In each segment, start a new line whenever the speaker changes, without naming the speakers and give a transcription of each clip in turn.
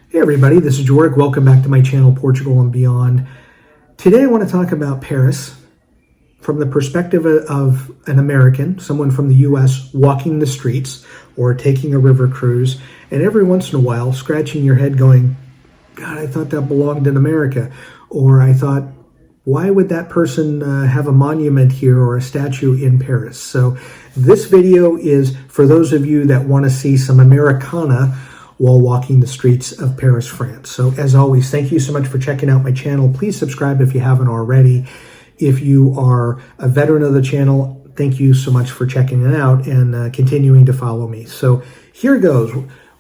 Hey everybody, this is Georg. Welcome back to my channel, Portugal and Beyond. Today I want to talk about Paris from the perspective of an American, someone from the US walking the streets or taking a river cruise, and every once in a while scratching your head going, God, I thought that belonged in America. Or I thought, why would that person have a monument here or a statue in Paris? So this video is for those of you that want to see some Americana while walking the streets of Paris, France. So as always, thank you so much for checking out my channel. Please subscribe if you haven't already. If you are a veteran of the channel, thank you so much for checking it out and continuing to follow me. So here goes.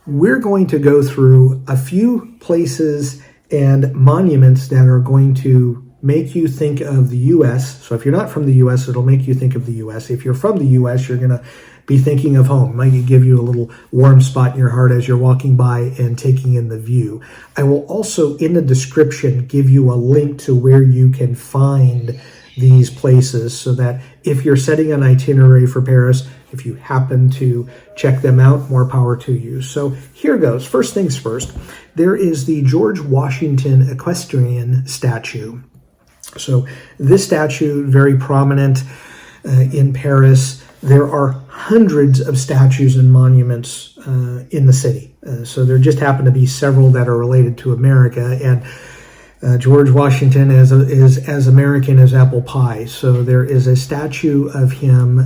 We're going to go through a few places and monuments that are going to make you think of the U.S. So if you're not from the U.S., it'll make you think of the U.S. If you're from the U.S., you're going to be thinking of home. It might give you a little warm spot in your heart as you're walking by and taking in the view. I will also, in the description, give you a link to where you can find these places so that if you're setting an itinerary for Paris, if you happen to check them out, more power to you. So here goes. First things first, there is the George Washington Equestrian statue. So this statue, very prominent in Paris. There are hundreds of statues and monuments in the city. So there just happen to be several that are related to America. And George Washington is as American as apple pie. So there is a statue of him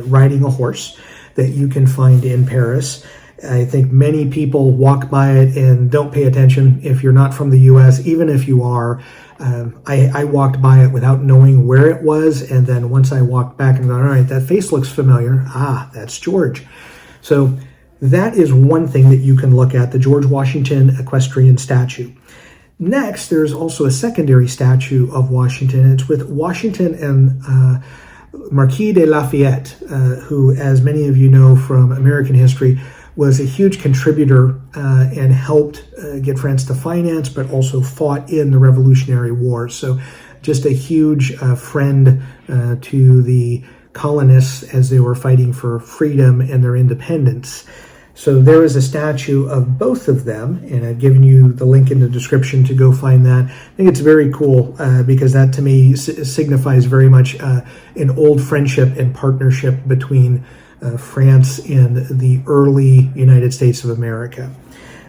riding a horse that you can find in Paris. I think many people walk by it and don't pay attention if you're not from the U.S., even if you are. I walked by it without knowing where it was, and then once I walked back and thought, all right, that face looks familiar. Ah, that's George. So that is one thing that you can look at, the George Washington Equestrian statue. Next, there's also a secondary statue of Washington. It's with Washington and Marquis de Lafayette, who, as many of you know from American history, was a huge contributor and helped get France to finance, but also fought in the Revolutionary War. So just a huge friend to the colonists as they were fighting for freedom and their independence. So there is a statue of both of them, and I've given you the link in the description to go find that. I think it's very cool because that to me signifies very much an old friendship and partnership between France and the early United States of America.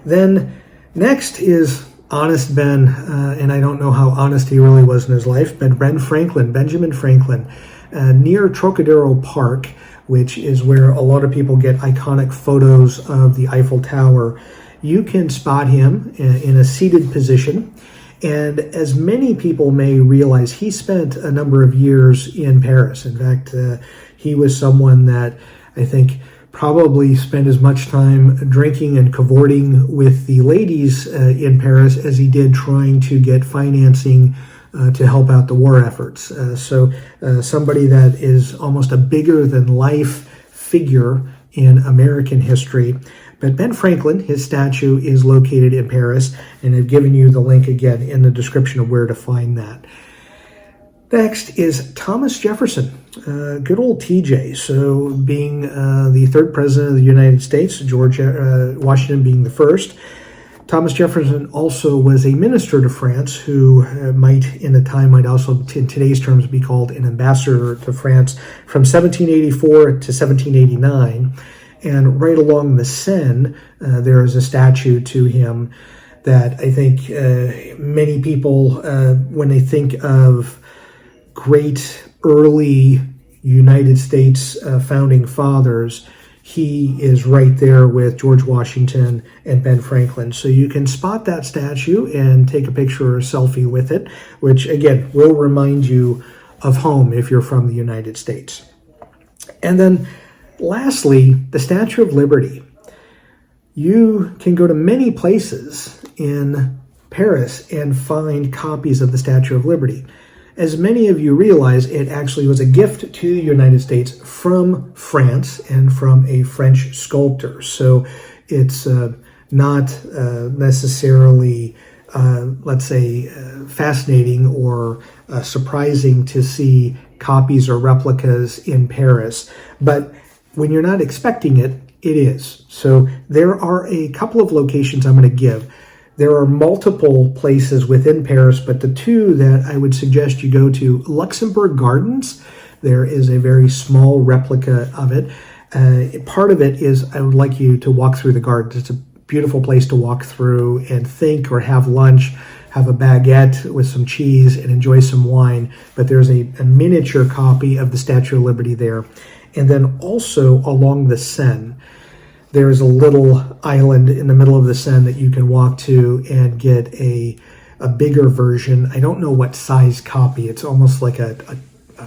Then next is Honest Ben, and I don't know how honest he really was in his life, but Benjamin Franklin, near Trocadero Park, which is where a lot of people get iconic photos of the Eiffel Tower. You can spot him in a seated position. And as many people may realize, he spent a number of years in Paris. In fact, he was someone that I think probably spent as much time drinking and cavorting with the ladies in Paris as he did trying to get financing to help out the war efforts. So somebody that is almost a bigger than life figure in American history. But Ben Franklin, his statue is located in Paris, and I've given you the link again in the description of where to find that. Next is Thomas Jefferson, good old TJ. So being the third president of the United States, George Washington being the first. Thomas Jefferson also was a minister to France who might also in today's terms be called an ambassador to France from 1784 to 1789. And right along the Seine, there is a statue to him that I think many people, when they think of great early United States founding fathers, he is right there with George Washington and Ben Franklin. So you can spot that statue and take a picture or a selfie with it, which again will remind you of home if you're from the United States. And then lastly, the Statue of Liberty. You can go to many places in Paris and find copies of the Statue of Liberty. As many of you realize, it actually was a gift to the United States from France and from a French sculptor. So it's not necessarily, let's say, fascinating or surprising to see copies or replicas in Paris. But when you're not expecting it, It is. So there are a couple of locations I'm going to give. There are multiple places within Paris, but the two that I would suggest you go to, Luxembourg Gardens. There is a very small replica of it. Part of it is I would like you to walk through the gardens. It's a beautiful place to walk through and think or have lunch, have a baguette with some cheese and enjoy some wine. But there's a miniature copy of the Statue of Liberty there. And then also along the Seine, there's a little island in the middle of the Seine that you can walk to and get a bigger version. I don't know what size copy. It's almost like a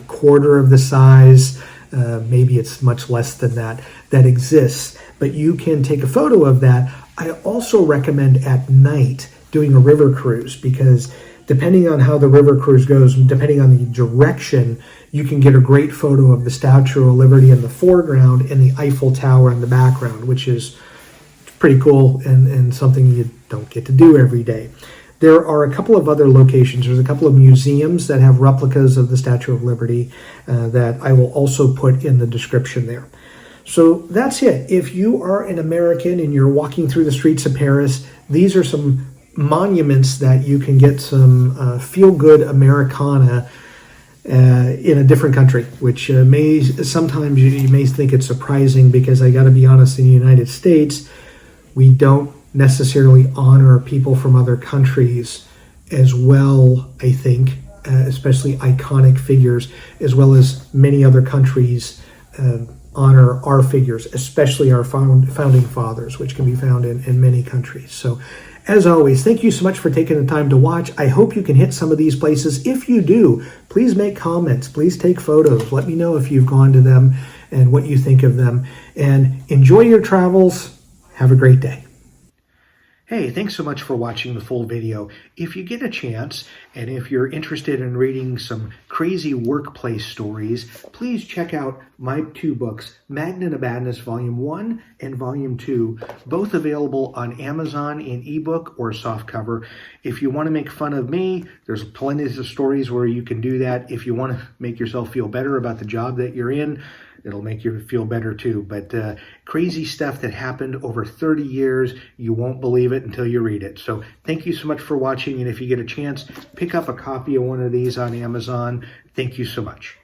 quarter of the size. Maybe it's much less than that exists. But you can take a photo of that. I also recommend at night doing a river cruise, because depending on how the river cruise goes, depending on the direction, you can get a great photo of the Statue of Liberty in the foreground and the Eiffel Tower in the background, which is pretty cool and something you don't get to do every day. There are a couple of other locations. There's a couple of museums that have replicas of the Statue of Liberty that I will also put in the description there. So that's it. If you are an American and you're walking through the streets of Paris, these are some monuments that you can get some feel-good Americana in a different country, which may sometimes you may think it's surprising, because I got to be honest, in the United States, we don't necessarily honor people from other countries as well, I think, especially iconic figures, as well as many other countries honor our figures, especially our founding fathers, which can be found in many countries. So as always, thank you so much for taking the time to watch. I hope you can hit some of these places. If you do, please make comments. Please take photos. Let me know if you've gone to them and what you think of them. And enjoy your travels. Have a great day. Hey, thanks so much for watching the full video. If you get a chance, and if you're interested in reading some crazy workplace stories, please check out my two books, Magnet of Madness Volume 1 and Volume 2, both available on Amazon in ebook or softcover. If you want to make fun of me, there's plenty of stories where you can do that. If you want to make yourself feel better about the job that you're in, it'll make you feel better too. But crazy stuff that happened over 30 years, you won't believe it until you read it. So thank you so much for watching. And if you get a chance, pick up a copy of one of these on Amazon. Thank you so much.